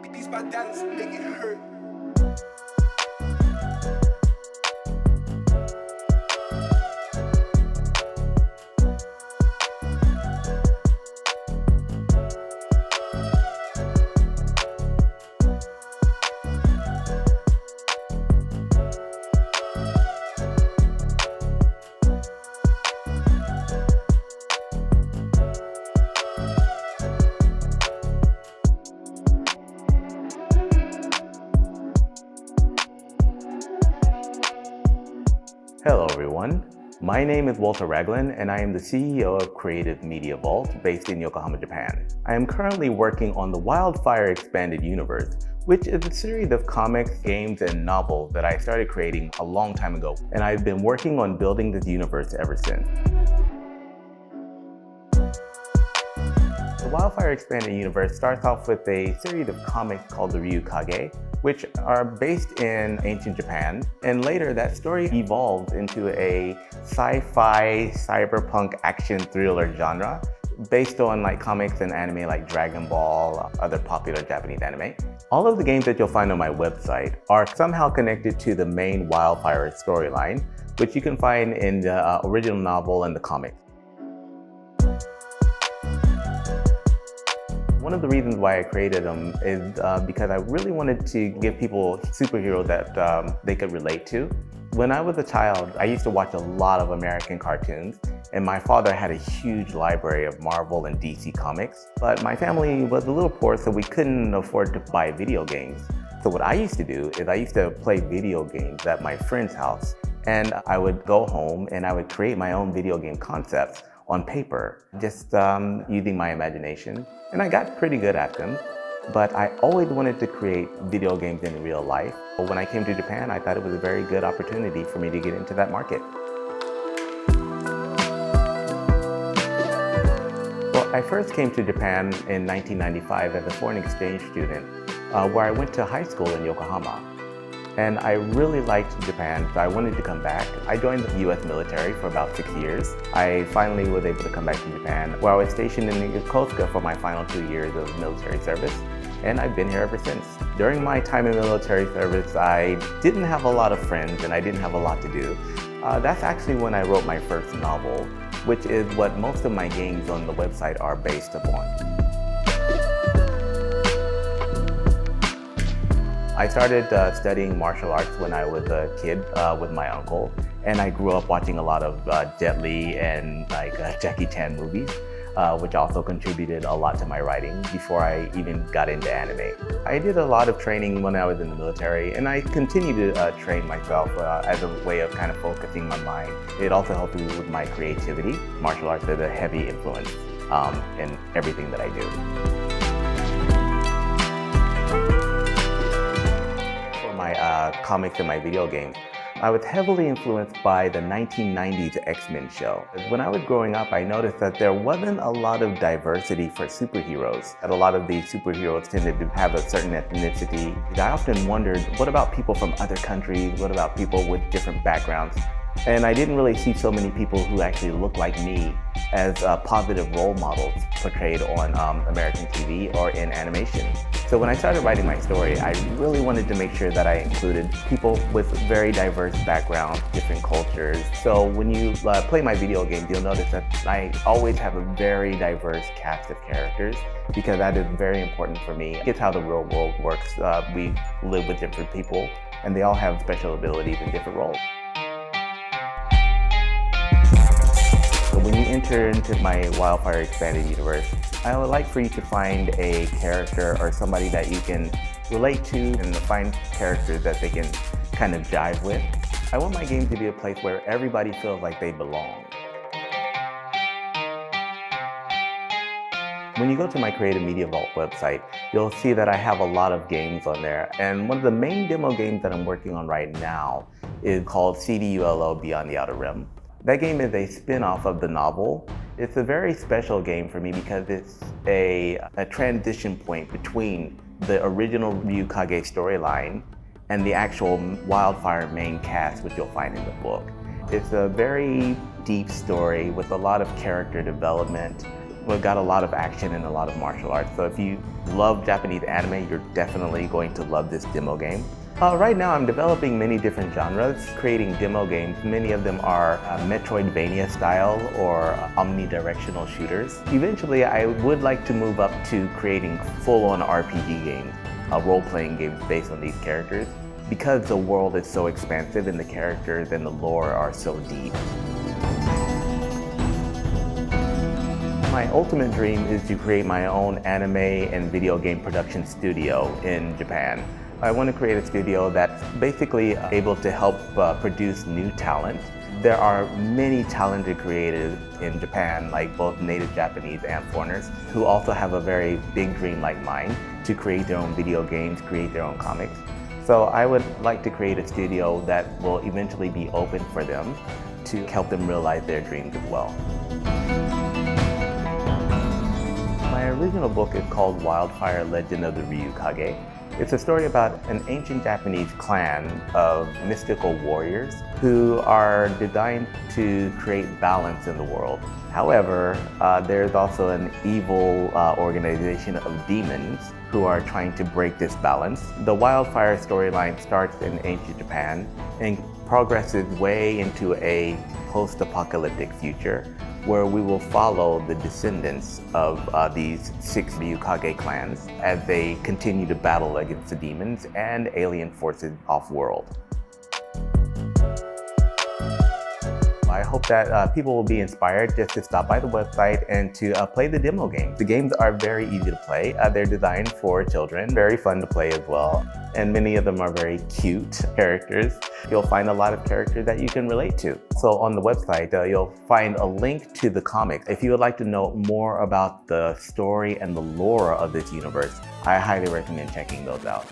These my dance make it hurt. Hello everyone, my name is Walter Ragland and I am the CEO of Creative Media Vault based in Yokohama, Japan. I am currently working on the WildFIRE Expanded Universe, which is a series of comics, games, and novels that I started creating a long time ago, and I've been working on building this universe ever since. The WildFIRE Expanded Universe starts off with a series of comics called the Ryukage, which are based in ancient Japan. And later that story evolved into a sci-fi cyberpunk action thriller genre based on comics and anime like Dragon Ball, other popular Japanese anime. All of the games that you'll find on my website are somehow connected to the main WildFIRE storyline, which you can find in the original novel and the comics. One of the reasons why I created them is because I really wanted to give people superheroes that they could relate to. When I was a child, I used to watch a lot of American cartoons, and my father had a huge library of Marvel and DC comics. But my family was a little poor, so we couldn't afford to buy video games. So what I used to do is I used to play video games at my friend's house, and I would go home and I would create my own video game concepts on paper, just using my imagination. And I got pretty good at them, but I always wanted to create video games in real life. But when I came to Japan, I thought it was a very good opportunity for me to get into that market. Well, I first came to Japan in 1995 as a foreign exchange student, where I went to high school in Yokohama. And I really liked Japan, so I wanted to come back. I joined the US military for about 6 years. I finally was able to come back to Japan, where I was stationed in Yokosuka for my final 2 years of military service. And I've been here ever since. During my time in military service, I didn't have a lot of friends and I didn't have a lot to do. That's actually when I wrote my first novel, which is what most of my games on the website are based upon. I started studying martial arts when I was a kid with my uncle, and I grew up watching a lot of Jet Li and Jackie Chan movies, which also contributed a lot to my writing before I even got into anime. I did a lot of training when I was in the military, and I continue to train myself as a way of kind of focusing my mind. It also helped me with my creativity. Martial arts is a heavy influence in everything that I do. My comics and my video games, I was heavily influenced by the 1990s X-Men show. When I was growing up, I noticed that there wasn't a lot of diversity for superheroes. That a lot of these superheroes tended to have a certain ethnicity. I often wondered, what about people from other countries? What about people with different backgrounds? And I didn't really see so many people who actually looked like me as positive role models portrayed on American TV or in animation. So when I started writing my story, I really wanted to make sure that I included people with very diverse backgrounds, different cultures. So when you play my video games, you'll notice that I always have a very diverse cast of characters because that is very important for me. It's how the real world works. We live with different people and they all have special abilities and different roles. So when you enter into my WildFIRE Expanded Universe, I would like for you to find a character or somebody that you can relate to and find characters that they can kind of jive with. I want my game to be a place where everybody feels like they belong. When you go to my Creative Media Vault website, you'll see that I have a lot of games on there. And one of the main demo games that I'm working on right now is called CDULO Beyond the Outer Rim. That game is a spin-off of the novel. It's a very special game for me because it's a transition point between the original Ryukage storyline and the actual WildFIRE main cast, which you'll find in the book. It's a very deep story with a lot of character development, we've got a lot of action and a lot of martial arts. So if you love Japanese anime, you're definitely going to love this demo game. Right now, I'm developing many different genres, creating demo games. Many of them are Metroidvania style or omnidirectional shooters. Eventually, I would like to move up to creating full-on RPG games, role-playing games based on these characters, because the world is so expansive and the characters and the lore are so deep. My ultimate dream is to create my own anime and video game production studio in Japan. I want to create a studio that's basically able to help produce new talent. There are many talented creatives in Japan, like both native Japanese and foreigners, who also have a very big dream like mine to create their own video games, create their own comics. So I would like to create a studio that will eventually be open for them to help them realize their dreams as well. My original book is called WildFIRE: Legend of the Ryukage. It's a story about an ancient Japanese clan of mystical warriors who are designed to create balance in the world. However, there's also an evil organization of demons who are trying to break this balance. The WildFIRE storyline starts in ancient Japan and progresses way into a post-apocalyptic future where we will follow the descendants of these 6 Ryukage clans as they continue to battle against the demons and alien forces off-world. I hope that people will be inspired just to stop by the website and to play the demo games. The games are very easy to play. They're designed for children, very fun to play as well. And many of them are very cute characters. You'll find a lot of characters that you can relate to. So on the website, you'll find a link to the comics. If you would like to know more about the story and the lore of this universe, I highly recommend checking those out.